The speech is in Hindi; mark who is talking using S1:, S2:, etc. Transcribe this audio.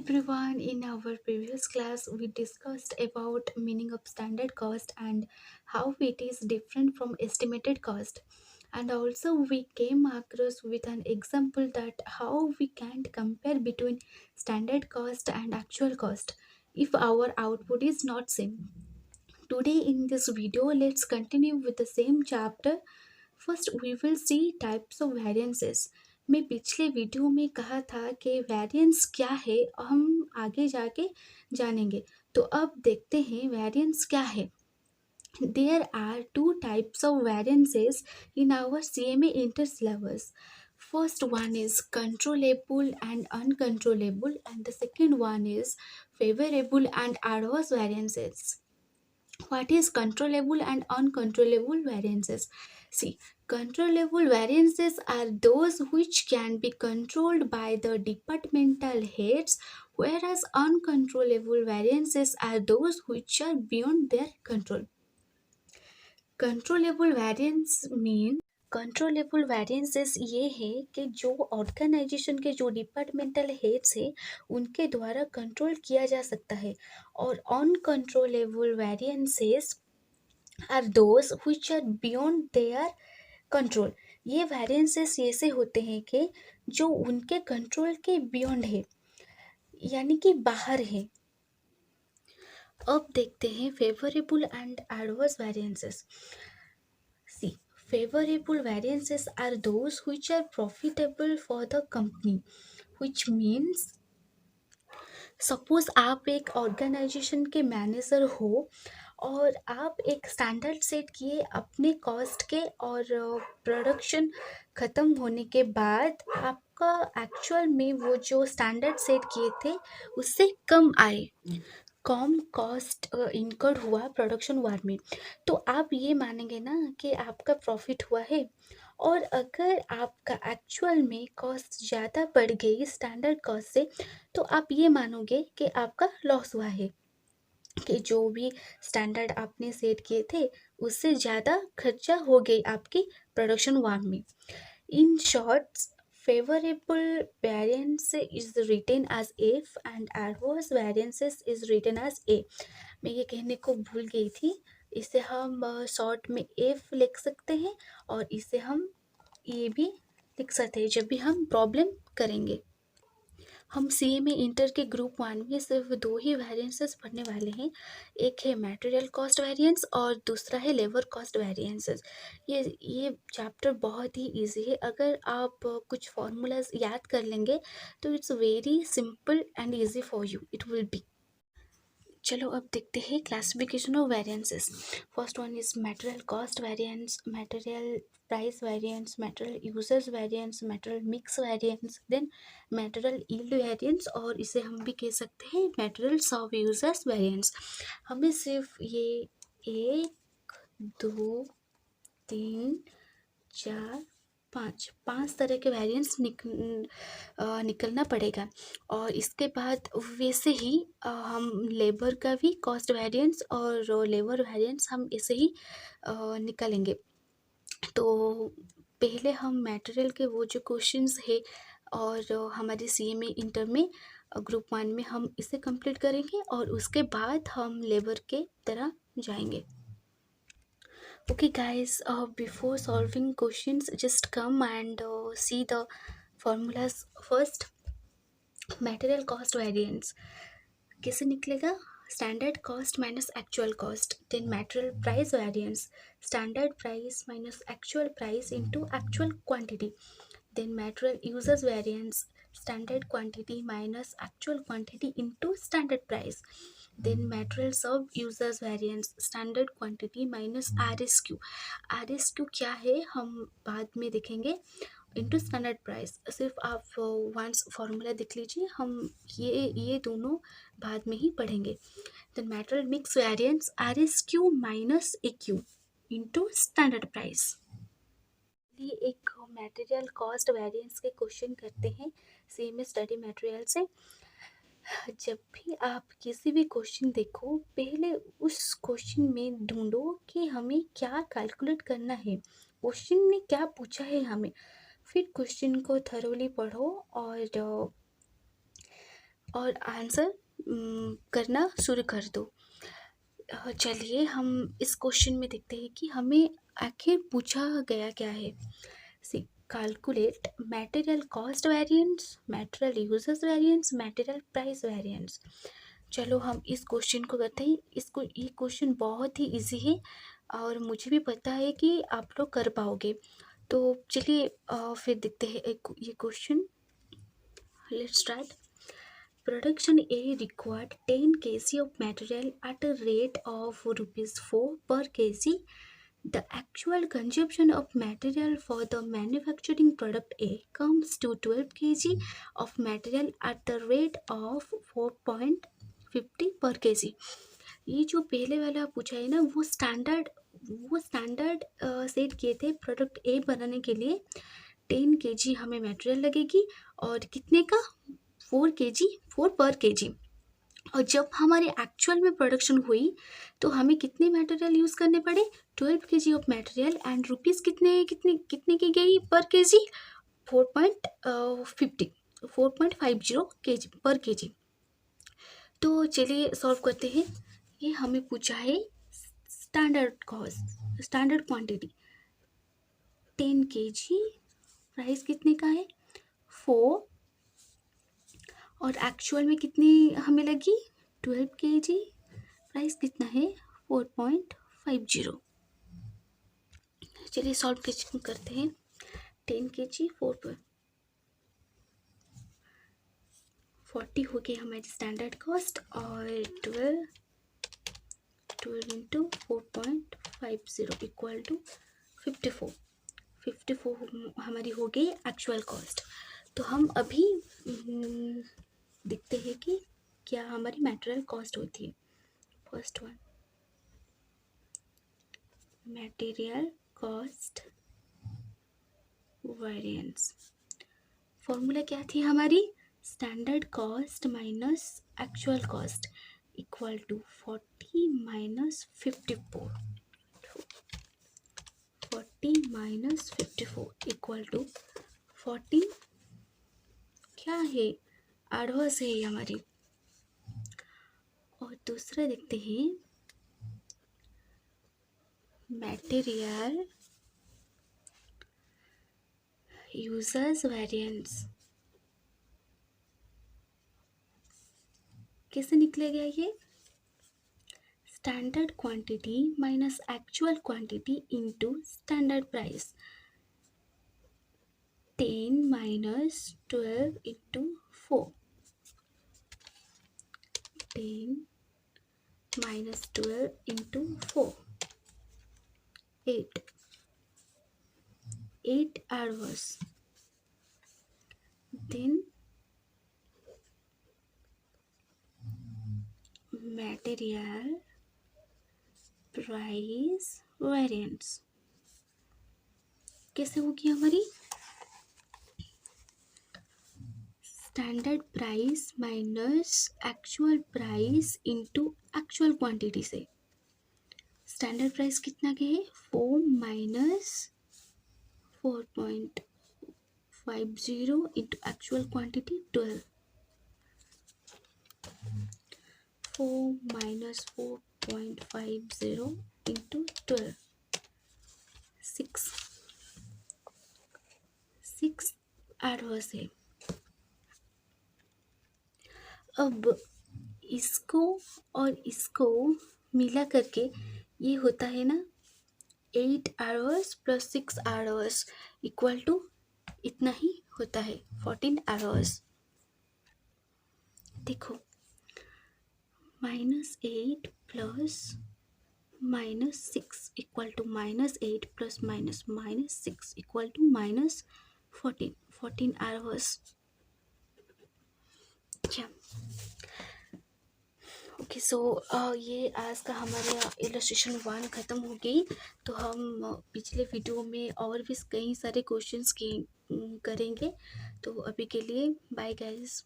S1: everyone. In our previous class, we discussed about meaning of standard cost and how it is different from estimated cost. And also, we came across with an example that how we can't compare between standard cost and actual cost if our output is not same. Today in this video, let's continue with the same chapter. First we will see types of variances. मैं पिछले वीडियो में कहा था कि वेरिएंस क्या है हम आगे जाके जानेंगे। तो अब देखते हैं वेरिएंस क्या है। There are two types of variances in our CMA inter syllabus. First one is controllable and uncontrollable, and the second one is favorable and adverse variances. What is controllable and uncontrollable variances? See, controllable variances are those which can be controlled by the departmental heads, whereas uncontrollable variances are those which are beyond their control. Controllable variance mean controllable variances ये है कि जो ऑर्गेनाइजेशन के जो डिपार्टमेंटल हेड्स है उनके द्वारा कंट्रोल किया जा सकता है। और uncontrollable variances are those which are beyond their control. ये वेरिएंसेस ऐसे होते हैं कि जो उनके कंट्रोल के बियॉन्ड है, यानी कि बाहर है। अब देखते हैं favourable and adverse variances. See, favorable variances are those which are profitable for the company, which means suppose आप एक ऑर्गेनाइजेशन के मैनेजर हो और आप एक स्टैंडर्ड सेट किए अपने कॉस्ट के, और प्रोडक्शन ख़त्म होने के बाद आपका एक्चुअल में वो जो स्टैंडर्ड सेट किए थे उससे कम आए, कम कॉस्ट इनकर्ड हुआ प्रोडक्शन वार में, तो आप ये मानेंगे ना कि आपका प्रॉफिट हुआ है। और अगर आपका एक्चुअल में कॉस्ट ज़्यादा बढ़ गई स्टैंडर्ड कॉस्ट से, तो आप ये मानोगे कि आपका लॉस हुआ है, कि जो भी स्टैंडर्ड आपने सेट किए थे उससे ज़्यादा खर्चा हो गई आपकी प्रोडक्शन वार में। In shorts, favorable variance is written as if and adverse variances is written as a। मैं ये कहने को भूल गई थी, इसे हम शॉर्ट में एफ लिख सकते हैं और इसे हम ये भी लिख सकते हैं जब भी हम प्रॉब्लम करेंगे। हम CMA इंटर के ग्रुप 1 में सिर्फ 2 ही वेरिएंसेस पढ़ने वाले हैं। एक है मटेरियल कॉस्ट वेरिएंस और दूसरा है लेबर कॉस्ट वेरिएंसेस। ये चैप्टर बहुत ही इजी है। अगर आप कुछ फार्मूलाज याद कर लेंगे तो it's very simple and easy for you it will be. चलो अब देखते हैं classification of variances. First one is material cost variance, material price variance, material users variance, material mix variance, then material yield variance, और इसे हम भी कह सकते हैं मटेरियल सब यूजर्स वेरिएंस। हमें सिर्फ ये 1 2 3 4 5 तरह के वेरिएंस निकलना पड़ेगा। और इसके बाद वैसे ही हम लेबर का भी कॉस्ट वेरिएंस और लेबर वेरिएंस हम ऐसे ही निकालेंगे। तो पहले हम मटेरियल के वो जो क्वेश्चंस है और हमारे CMA इंटर में ग्रुप 1 में हम इसे कंप्लीट करेंगे और उसके बाद हम लेबर के तरह जाएंगे। Okay guys, before solving questions, just come and see the formulas first. Material cost variance कैसे निकलेगा? Standard cost minus actual cost, then material price variance, standard price minus actual price into actual quantity, then material users variance, standard quantity minus actual quantity into standard price, then material sub users variance, standard quantity minus RSQ। RSQ क्या है हम बाद में देखेंगे, इनटू स्टैंडर्ड प्राइस। सिर्फ आप वंस फार्मूला देख लीजिए, हम ये दोनों बाद में ही पढ़ेंगे। Then material mix variance RSQ minus AQ into standard price. ये एक मटेरियल कॉस्ट वेरिएंस के क्वेश्चन करते हैं CMA स्टडी मटेरियल से। जब भी आप किसी भी क्वेश्चन देखो, पहले उस क्वेश्चन में ढूंढो कि हमें क्या कैलकुलेट करना है, क्वेश्चन ने क्या पूछा है हमें। फिर क्वेश्चन को थरोली पढ़ो और और आंसर करना शुरू कर दो। चलिए हम इस क्वेश्चन में देखते हैं कि हमें आखिर पूछा गया क्या है। See calculate material cost variance, material uses variance, material price variance. चलो हम इस क्वेश्चन को करते हैं। ये क्वेश्चन बहुत ही इजी है और मुझे भी पता है कि आप लोग कर पाओगे। तो चलिए फिर देखते हैं ये question. Let's start. Production A required 10 kg of material at a rate of rupees 4 per kg. The actual consumption of material for the manufacturing product A comes to 12 kg of material at the rate of 4.50 per kg. ये जो पहले वाला पूछा है ना वो स्टैंडर्ड सेट किए थे प्रोडक्ट ए बनाने के लिए। 10 kg हमें मटेरियल लगेगी और कितने का 4 kg 4 पर kg। और जब हमारे एक्चुअल में प्रोडक्शन हुई तो हमें कितने मटेरियल यूज़ करने पड़े 12 kg of material and rupees कितने कितने कितने की गई पर kg 4.50 kg पर kg। तो चलिए सॉल्व करते हैं। ये हमें पूछा है स्टैंडर्ड क्वांटिटी 10 kg, प्राइस कितने का है 4 और एक्चुअल में कितनी हमें लगी 12 kg, प्राइस कितना है 4.50। चलिए सॉल्व करते हैं। 10 kg 40 हो गई हमारी स्टैंडर्ड कॉस्ट और 12 इंटू 4.50 इक्वल टू 54 हमारी हो गई एक्चुअल कॉस्ट। तो हम अभी देखते हैं कि क्या हमारी मटेरियल कॉस्ट होती है। First one material cost variance. Formula क्या थी हमारी standard cost minus actual cost equal to 40 minus 54। 40 minus 54 equal to 40 क्या है एडवर्स है हमारी। और दूसरा देखते हैं मटेरियल यूजर्स वेरिएंस। कैसे निकलेगा ये standard quantity minus actual quantity into standard price 10 minus 12 into 4 10 minus 12 into 4 8 hours then material price variance कैसे होगी हमारी standard price minus actual price into actual quantity से। स्टैंडर्ड प्राइस कितना के है 4 minus 4.50 into actual quantity 12। 4 minus 4.50 into 12 6 adverse है। अब इसको और इसको मिला करके ये होता है ना 8 hours plus 6 hours equal to इतना ही होता है 14 आवर्स। देखो -8 plus -6 equal to -8 plus -6 equal to -14 hours. क्या ओके सो ये आज का हमारा इलस्ट्रेशन 1 ख़त्म हो गई। तो हम पिछले वीडियो में और भी कई सारे क्वेश्चंस करेंगे। तो अभी के लिए बाय गाइस।